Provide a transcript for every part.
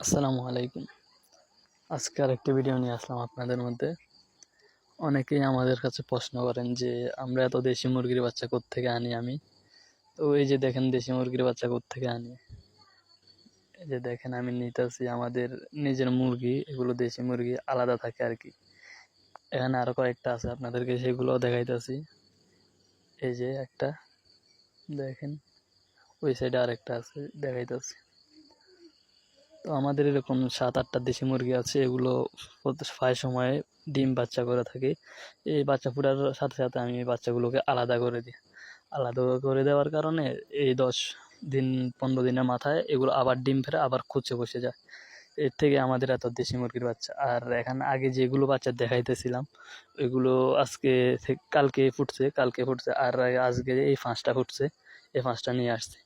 আসসালামু আলাইকুম। আজকে আরেকটি ভিডিও নিয়ে আসলাম আপনাদের মধ্যে। অনেকেই আমাদের কাছে প্রশ্ন করেন যে আমরা এত দেশি মুরগির বাচ্চা কোত্থেকে আনি আমি। তো এই যে দেখেন দেশি মুরগির বাচ্চা কোত্থেকে আনি। এই যে দেখেন আমি নিতেছি আমাদের নিজের মুরগি, এগুলো দেশি মুরগি আলাদা থাকে আর কি। এখানে আরো কয়েকটা আছে, আপনাদেরকে সেগুলো দেখাইতেছি। এই যে একটা দেখেন, ওই সাইডে আরেকটা আছে দেখাইতেছি। তো আমাদের এরকম 7-8টা দেশি মুরগি আছে, এগুলো প্রায় সময় ডিম বাচ্চা করে থাকে। এই বাচ্চা ফোটার সাথে সাথে আমি এই বাচ্চাগুলোকে আলাদা করে দিই। আলাদা করে দেওয়ার কারণে এই 10 দিন 15 দিনের মাথায় এগুলো আবার ডিম ফেরে আবার কুচে বসে যায়। এর থেকে আমাদের এত দেশি মুরগির বাচ্চা। আর এখানে আগে যেগুলো বাচ্চা দেখাইতেছিলাম ওইগুলো কালকে ফুটছে আর আজকে এই 5টা ফুটছে, এই 5টা নিয়ে আসছে।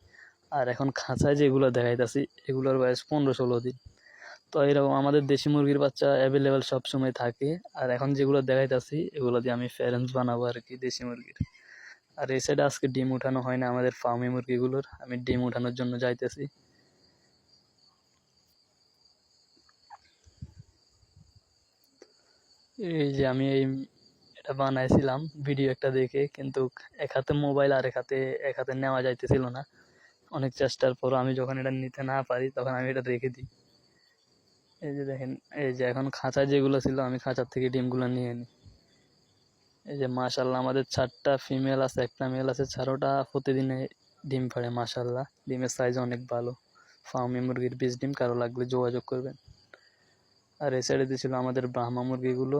আর এখন খাঁচায় যেগুলো দেখাইতেছি এগুলোর বয়স 15-16 দিন। তো এরকম আমাদের দেশি মুরগির বাচ্চা অ্যাভেলেবেল সবসময় থাকে। আর এখন যেগুলো দেখাইতেছি এগুলো দিয়ে আমি প্যারেন্টস বানাবো আর কি দেশি মুরগির। আর এই সাইডে আজকে ডিম উঠানো হয় না আমাদের ফার্মি মুরগিগুলোর, আমি ডিম উঠানোর জন্য যাইতেছি। এই যে আমি এটা বানাইছিলাম ভিডিও একটা দেখে, কিন্তু এক হাতে মোবাইল আর এক হাতে নেওয়া যাইতেছিল না। অনেক চেষ্টার পর আমি যখন এটা নিতে না পারি তখন আমি এটা রেখে দিই। এই যে দেখেন, এই যে এখন খাঁচায় যেগুলো ছিল আমি খাঁচার থেকে ডিমগুলো নিয়ে নিই। এই যে মাশাল্লাহ আমাদের 4টা ফিমেল আছে, একটা মেল আছে। 4টা প্রতিদিনে ডিম পাড়ে মাশাল্লাহ। ডিমের সাইজ অনেক ভালো। ফার্মি মুরগির বীজ ডিম, কারো লাগলে যোগাযোগ করবেন। আর এই সাইডে দিয়েছিল আমাদের ব্রাহ্মা মুরগিগুলো।